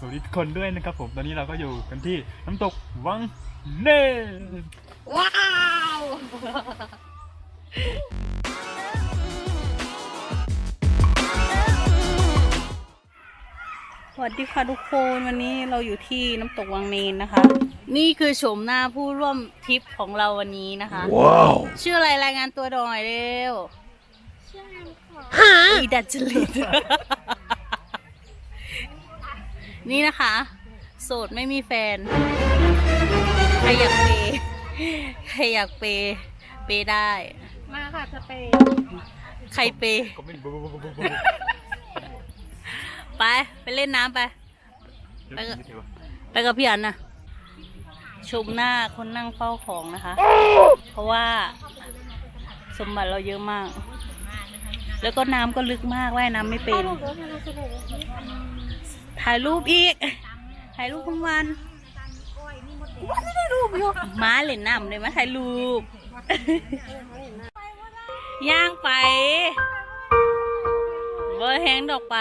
วัสดีทุกคนด้วยนะครับผมตอนนี้เราก็อยู่กันที่น้ำตกวังเน่ว้าวสวัสดีค่ะทุกคนวันนี้เราอยู่ที่น้ำตกวังเนนนะคะนี่คือโฉมหน้าผู้ร่วมทริปของเราวันนี้นะคะว้าวชื่ออะไรรายงานตัวหน่อยเร็วชื่ออีดัจจริต นี่นะคะโสดไม่มีแฟนใครอยากเปย์ใครอยากเปย์เปย์ได้มาค่ะจะเปย์ใครเปย์ไปเล่นน้ำไปกับพี่อันนะชมหน้าคนนั่งเฝ้าของนะคะเพราะว่าสมบัติเราเยอะมากแล้วก็น้ำก็ลึกมากว่ายน้ำไม่เป็นถ่ายรูปอีกถ่ายรูปทั้งวันไม่ได้รูปอยู่ม้าเล่นน้ำเลยมาถ่ายรูปย่างไปเบอร์แห้งดอกไป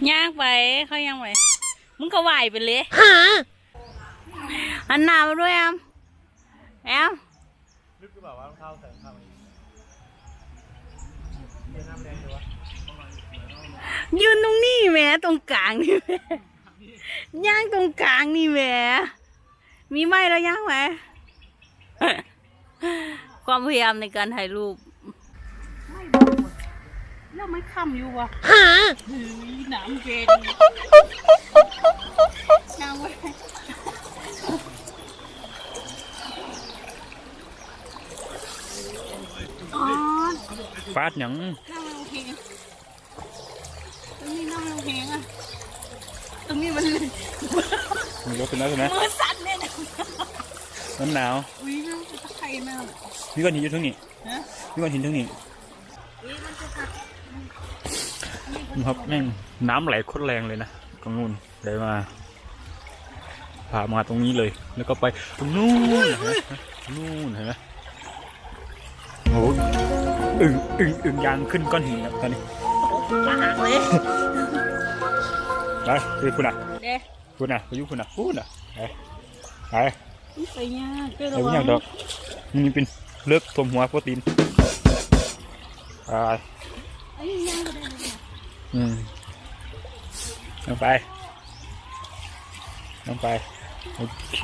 ย่างไปเขาย่างไปมึงก็ไหวไปเลยอันหนามาด้วยแอมลึกหรือเปล่าว่ารองเท้าใส่รองเท้ายืนตรงนี้แหมตรงกลางนี่แหมย่างตรงกลางนี่แหมมีไม้แล้วย่างไหมความพยายามในการถ่ายรูปไม่ดูแล้วไม่ค่ำอยู่วะหนามเกณฑ์ย่างไว้ฟาดหยังนั่งลงเพลงตรงนี้นั่งลงเพลงอ่ะตรงนี้มันมีรถเป็นแล้วใช่ไหมมือสั่นเนี่ยนะน้ำหนาวอุ้ยน่าจะตะไคร้มากมีก้อนหินอยู่ทั้งนี้มีก้อนหินทั้งนี้ครับแม่งน้ำไหลโคตรแรงเลยนะตรงนู้นเลยมาพามาตรงนี้เลยแล้วก็ไปตรงนู้นนู่นเห็นไหมโอ้อึ่งยางขึ้นก้อนหินแล้วตอนนี้ปากเลยไปคุณอ่ะคุณอ่ะไปยุคุณอ่ะพูดอ่ะไปยากไปยากดอกนี่เป็นเลือกตัวหัวโปรตีนไปลงไปโอเค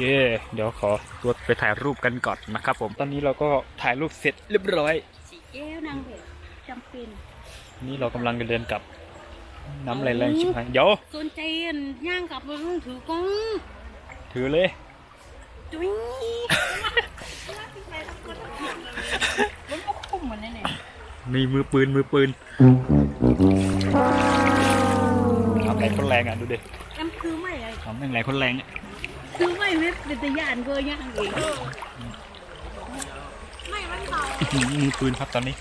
เดี๋ยวขอตัวไปถ่ายรูปกันก่อนนะครับผมตอนนี้เราก็ถ่ายรูปเสร็จเรียบร้อยสีแก้วนางแบบจำเป็นนี่เรากำลังจะเดินกลับน้ำไหลแรงชิบหายเดี๋ยวสนใจย่างกลับมาถือกล้องถือเลยจุ๊ยมันก็คุ้มเหมือนนี่มีมือปืนทำแรงคนแรงอ่ะดูดิน้ำคือไม่เลยทำแรงคนแรงอ่ะคือไม่เว็บเป็นตะยานก็ย่างเองไม่มันเบามือปืนครับตอนนี้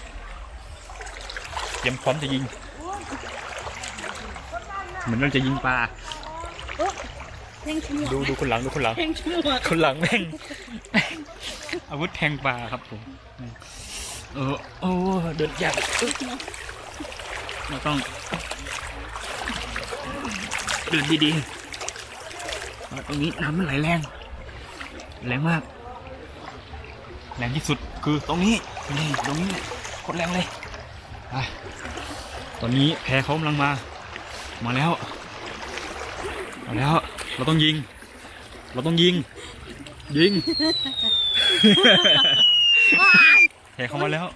เตรียมพร้อมจะยิงเหมือนเราจะยิงปลาดูคนหลังคนหลังแม่งอาวุธแทงปลาครับผมโอ้เดินยากเราต้องเดินดีๆตรงนี้น้ำมันไหลแรงมากแรงที่สุดคือตรงนี้ตรงนี้โคตรแรงเลยตอนนี้แพเขากำลังมาแล้วเราต้องยิงแพเขามาแล้ว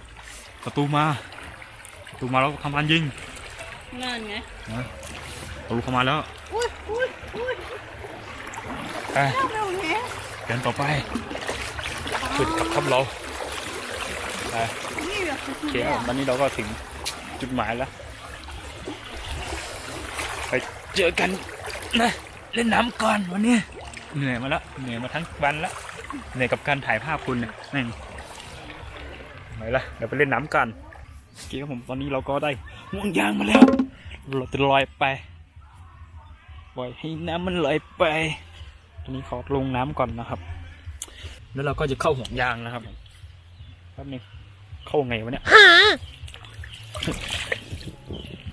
ประตูมาแล้วทำการยิงงานไงประตูเข้ามาแล้วเดินต่อไปสุดครับเราโอเคตอนนี้เราก็ถึงจุดหมายแล้วไปเจอกันนะเล่นน้ำก่อนวันนี้เหนื่อยมาทั้งวันแล้วเหนื่อยกับการถ่ายภาพคุณเนี่ยนั่นไปละเดี๋ยวไปเล่นน้ำกันโอเคครับผมตอนนี้เราก็ได้ห่วงยางมาแล้วเราจะลอยไปปล่อยให้น้ำมันลอยไปตอนนี้ขอลงน้ำก่อนนะครับแล้วเราก็จะเข้าห่วงยางนะครับแป๊บนึง เข้าไงวะเนี่ย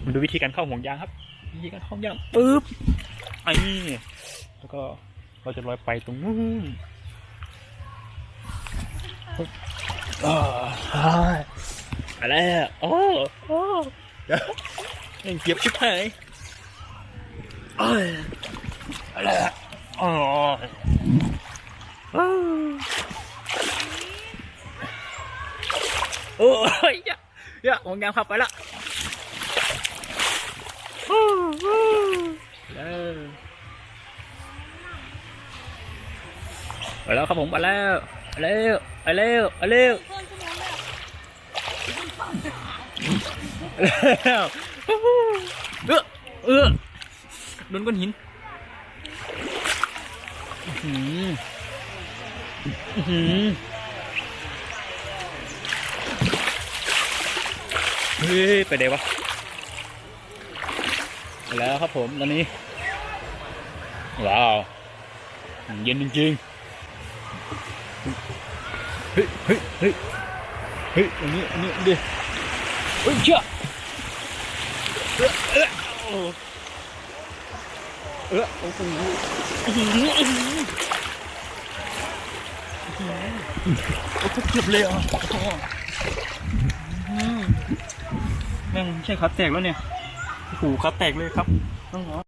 มาดูวิธีการเข้าห่วงยางครับวิธีการเข้าห่วงยางปึ๊บไอ้นี่แล้วก็เราจะลอยไปตรงนู้นอะไรอ่ะโอ้ยังเก็บชิบหายอะไรอ่ะอ๋อโอ้ยอย่าห่วงยางขับไปละไปแล้วครับผมไปแล้วไปแล้วไปแล้วไปแล้วโดนก้อนหินเฮ้ยไปไหนวะไปแล้วครับผมตอนนี้ว้าวเย็นจริงๆเฮ้ยอันนี้ดิเฮ้ยเจ้าโอ้โหเกือบเลยอ่ะนั่งใช่ครับแตกแล้วเนี่ยหูครับแตกเลยครับน้อง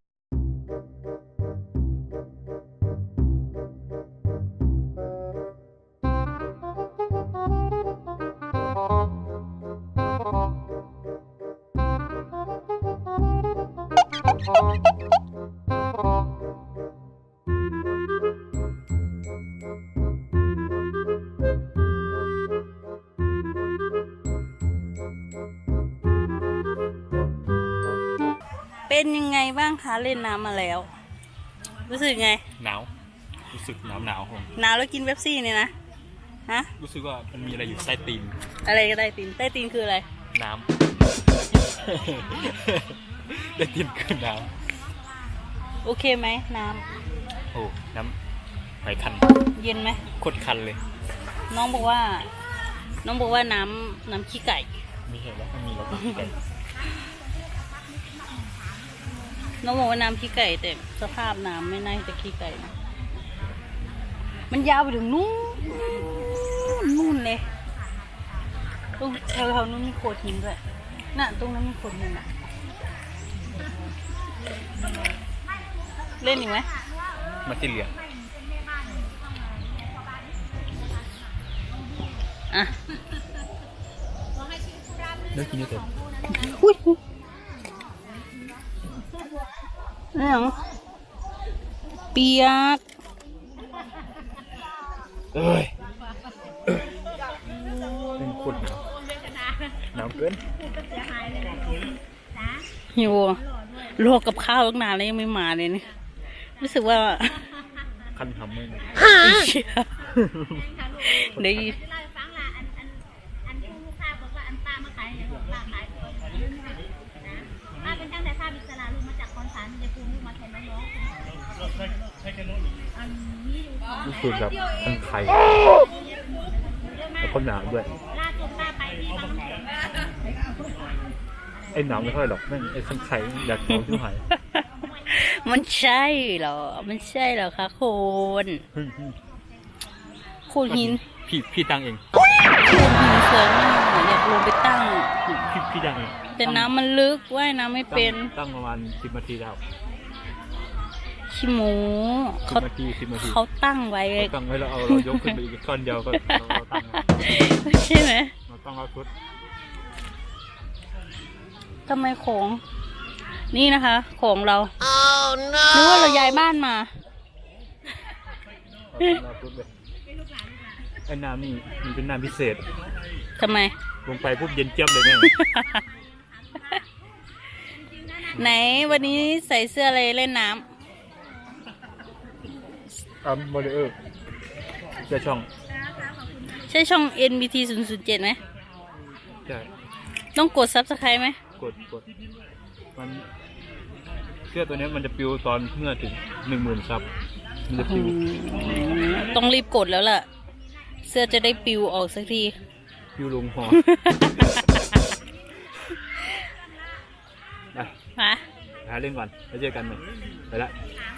เป็นยังไงบ้างคะเล่นน้ำมาแล้ว รู้สึกไง หนาวรู้สึกหนาวผม หนาวแล้วกินเป๊ปซี่เนี่ยนะฮะ รู้สึกว่ามันมีอะไรอยู่ใต้ตีน อะไรก็ได้ตีนใต้ตีนคืออะไร น้ำ ได้ตีนคือน้ โอเคไหมน้ ำโอ้น้ำไหลคัน ำเย็นไหม โคตรคันเลย น้องบอกว่าน้ำขี้ไก่ มีเห็นแล้วมันมีรถขี้ไก่ น้องบอกว่าน้ำขี้ไก่แต่สภาพน้ำไม่น่าจะขี้ไก่นะมันยาวไปถึงนู่นเลยตรงแถวๆนู้นมีโขดหินด้วยน่ะตรงนั้นมีโขดหินอ่ะเล่นอีกไหม มาที่เหลือ อ่ะ เลิกกินนี่เถอะ อุ้ยนี่หรอเปียก เอ้ยเป็นโคตรหนาวเกิน หิวรอกับข้าวตั้งนานแล้วยังไม่มาเลยนี่รู้สึกว่า คันทำมึง เชี่ยเดี๋ยว อันที่ลูกค้าบอกว่าอันป้ามาขายเนี่ยบอกป้าขายตัวนะป้าเป็นตั้งแต่ภาพอิสระลูกมาจากคอนสารมันจะปูลูกมาแทนน้องๆอันนี้ดู รู้สึกแบบคันไข่แล้วก็หนาวด้วย ล่าสุดป้าไปที่บางแสน ไอ้หนาวไม่เท่าไหร่หรอกแม่งไอ้คันไข่อยากหนาวที่หาย มันใช่เหรอมันใช่เหรอคะคุณขูดหิน พี่ตั้งเอง ขูดหินสวยมากอยากลงไปตั้ง พี่ตั้งเอง แต่น้ำมันลึกว่ายน้ำไม่เป็น ตั้งประมาณ10 นาทีแล้ว ขี้หมู 10 นาที10 นาที เขาตั้งไว้ เราตั้งไว้แล้วเรายกขึ้นไปอีกก้อนเดียวก็เราตั้ง ใช่ไหม เราต้องเอาชุด ทำไมของนี่นะคะของเรานึกว่าเราย้ายบ้านมา เราชุดเลยไอ้น้ำนี่มันเป็นน้ำพิเศษ ทำไม ลงไปปุ๊บเย็นเจี๊ยบเลยแม่ง ไหนวันนี้ใส่เสื้ออะไรเล่นน้ โมเดลเจ้าช่อง ำใช่ช่อง NBT 007ไหม ใช่ ต้องกด Subscribe ไหม กดมันเสื้อตัวนี้มันจะปิวตอนเมื่อถึง 10,000 ซับมันจะปิว ต้องรีบกดแล้วล่ะ เสื้อจะได้ปิวออกสักที อยู่ลงหอ ไป มา หาเล่นก่อนแล้วเจอกันใหม่ไปละ ถาม